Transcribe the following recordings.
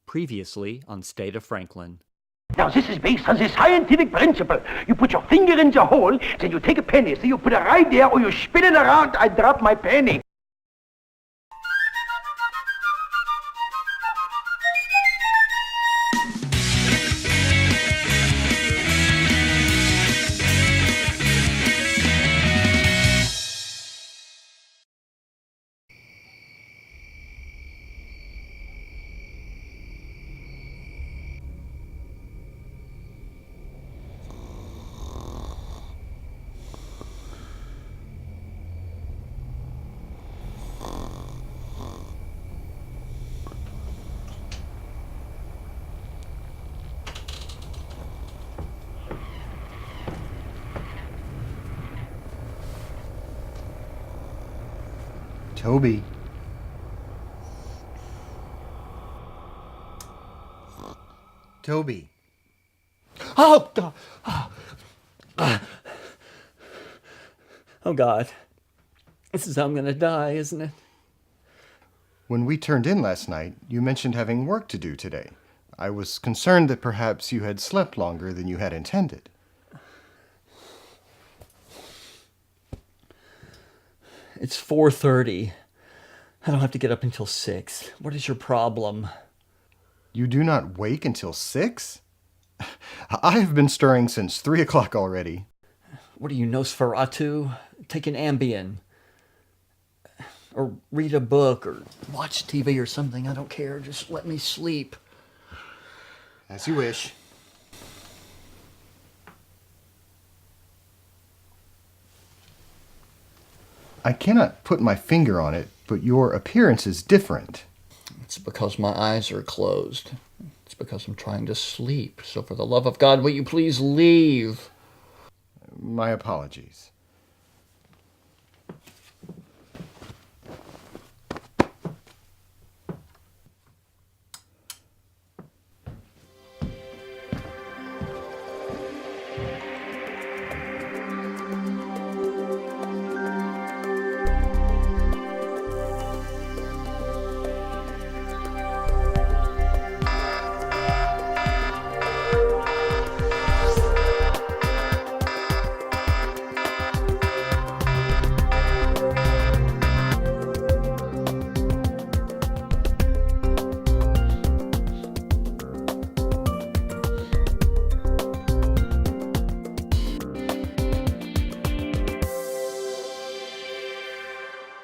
Previously on State of Franklin. Now, this is based on the scientific principle. You put your finger in the hole, then you take a penny. So you put it right there, or you spin it around, I drop my penny. Toby. Toby. Oh, God. Oh, God. This is how I'm going to die, isn't it? When we turned in last night, you mentioned having work to do today. I was concerned that perhaps you had slept longer than you had intended. It's 4:30. I don't have to get up until 6. What is your problem? You do not wake until 6? I have been stirring since 3 o'clock already. What are you, Nosferatu? Take an Ambien. Or read a book, or watch TV or something. I don't care. Just let me sleep. As you wish. I cannot put my finger on it, but your appearance is different. It's because my eyes are closed. It's because I'm trying to sleep. So for the love of God, will you please leave? My apologies.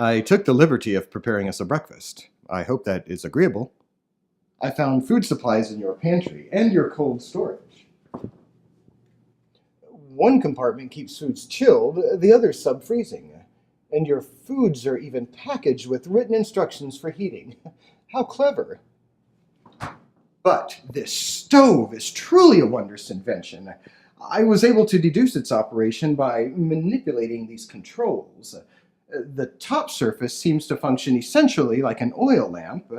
I took the liberty of preparing us a breakfast. I hope that is agreeable. I found food supplies in your pantry and your cold storage. One compartment keeps foods chilled, the other sub-freezing. And your foods are even packaged with written instructions for heating. How clever. But this stove is truly a wondrous invention. I was able to deduce its operation by manipulating these controls. The top surface seems to function essentially like an oil lamp,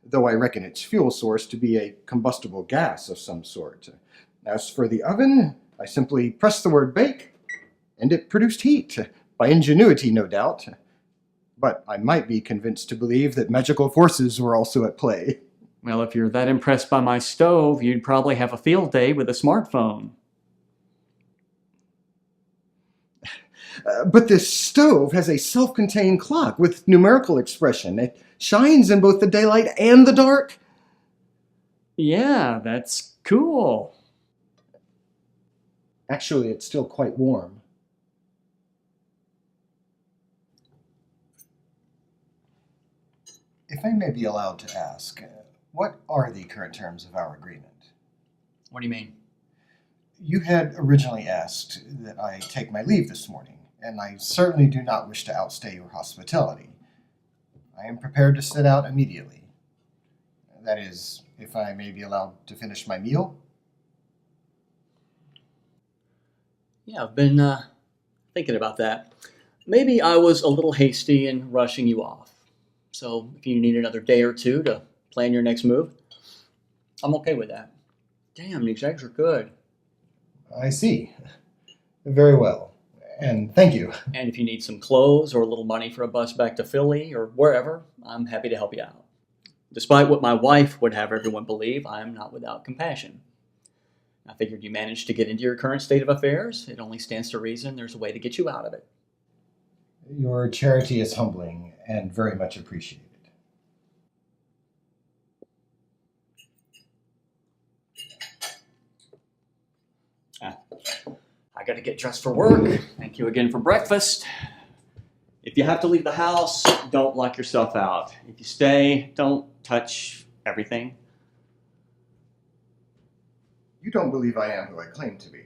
though I reckon its fuel source to be a combustible gas of some sort. As for the oven, I simply pressed the word bake, and it produced heat. By ingenuity, no doubt. But I might be convinced to believe that magical forces were also at play. Well, if you're that impressed by my stove, you'd probably have a field day with a smartphone. But this stove has a self-contained clock with numerical expression. It shines in both the daylight and the dark. Yeah, that's cool. Actually, it's still quite warm. If I may be allowed to ask, what are the current terms of our agreement? What do you mean? You had originally asked that I take my leave this morning, and I certainly do not wish to outstay your hospitality. I am prepared to set out immediately. That is, if I may be allowed to finish my meal. Yeah, I've been thinking about that. Maybe I was a little hasty in rushing you off. So if you need another day or two to plan your next move, I'm okay with that. Damn, these eggs are good. I see. Very well. And thank you. And if you need some clothes or a little money for a bus back to Philly or wherever, I'm happy to help you out. Despite what my wife would have everyone believe, I am not without compassion. I figured you managed to get into your current state of affairs. It only stands to reason there's a way to get you out of it. Your charity is humbling and very much appreciated. I got to get dressed for work. Thank you again for breakfast. If you have to leave the house, don't lock yourself out. If you stay, don't touch everything. You don't believe I am who I claim to be.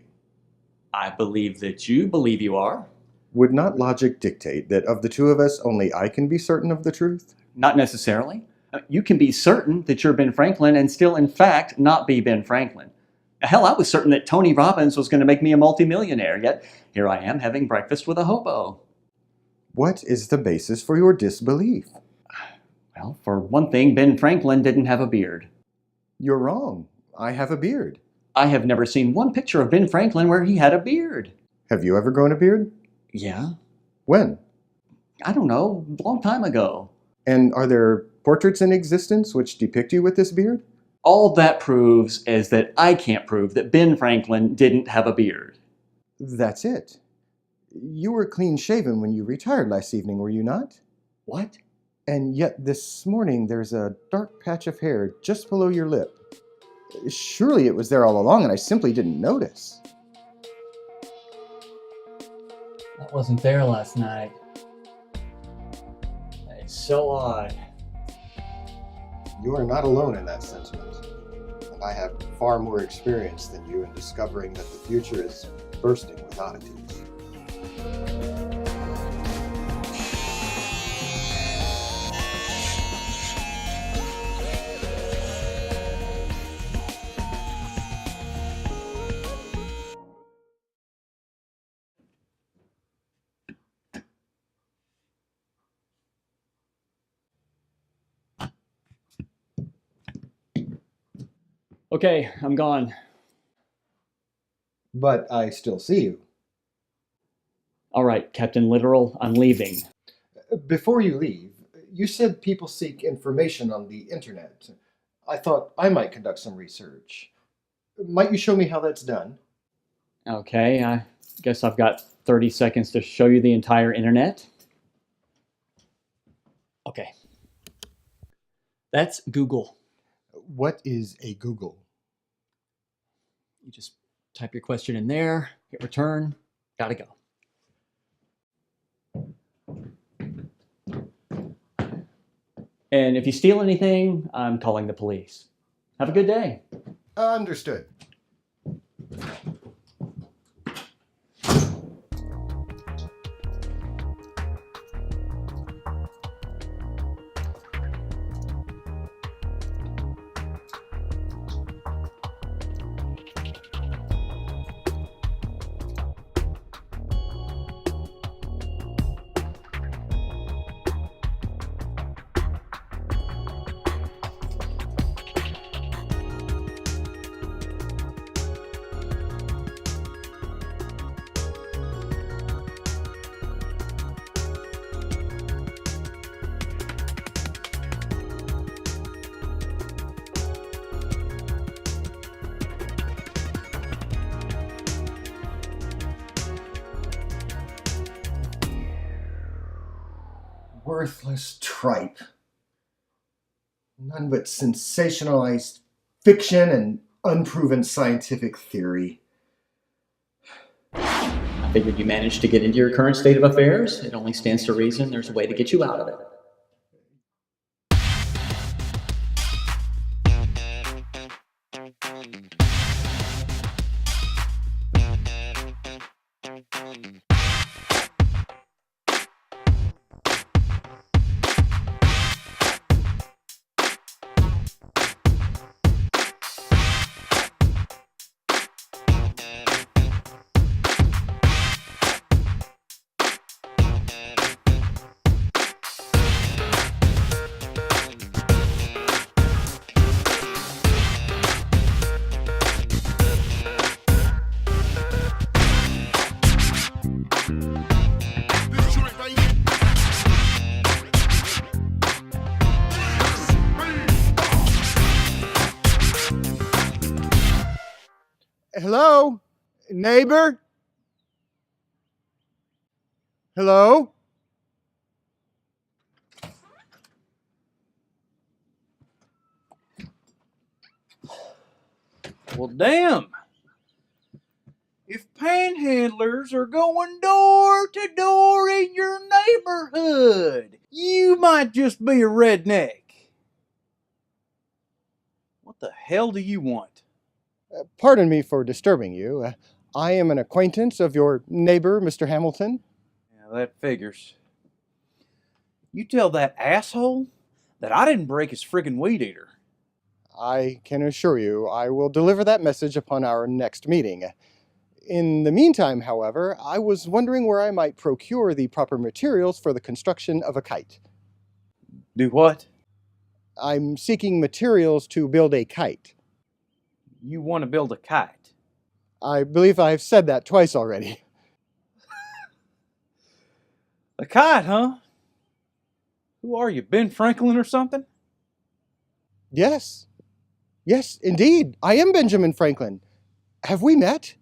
I believe that you believe you are. Would not logic dictate that of the two of us, only I can be certain of the truth? Not necessarily. You can be certain that you're Ben Franklin and still, in fact, not be Ben Franklin. Hell, I was certain that Tony Robbins was going to make me a multimillionaire, yet here I am having breakfast with a hobo. What is the basis for your disbelief? Well, for one thing, Ben Franklin didn't have a beard. You're wrong. I have a beard. I have never seen one picture of Ben Franklin where he had a beard. Have you ever grown a beard? Yeah. When? I don't know, a long time ago. And are there portraits in existence which depict you with this beard? All that proves is that I can't prove that Ben Franklin didn't have a beard. That's it. You were clean-shaven when you retired last evening, were you not? What? And yet this morning there's a dark patch of hair just below your lip. Surely it was there all along and I simply didn't notice. That wasn't there last night. It's so odd. You are not alone in that sentiment. And I have far more experience than you in discovering that the future is bursting with oddities. Okay, I'm gone. But I still see you. All right, Captain Literal, I'm leaving. Before you leave, you said people seek information on the internet. I thought I might conduct some research. Might you show me how that's done? Okay, I guess I've got 30 seconds to show you the entire internet. Okay. That's Google. What is a Google? You just type your question in there, hit return, gotta go. And if you steal anything, I'm calling the police. Have a good day. Understood. Worthless tripe. None but sensationalized fiction and unproven scientific theory. I figured you managed to get into your current state of affairs. It only stands to reason there's a way to get you out of it. Hello? Neighbor? Hello? Well, damn. If panhandlers are going door to door in your neighborhood, you might just be a redneck. What the hell do you want? Pardon me for disturbing you. I am an acquaintance of your neighbor, Mr. Hamilton. Yeah, that figures. You tell that asshole that I didn't break his friggin' weed eater. I can assure you I will deliver that message upon our next meeting. In the meantime, however, I was wondering where I might procure the proper materials for the construction of a kite. Do what? I'm seeking materials to build a kite. You want to build a kite? I believe I've said that twice already. A kite, huh? Who are you, Ben Franklin or something? Yes. Yes, indeed. I am Benjamin Franklin. Have we met?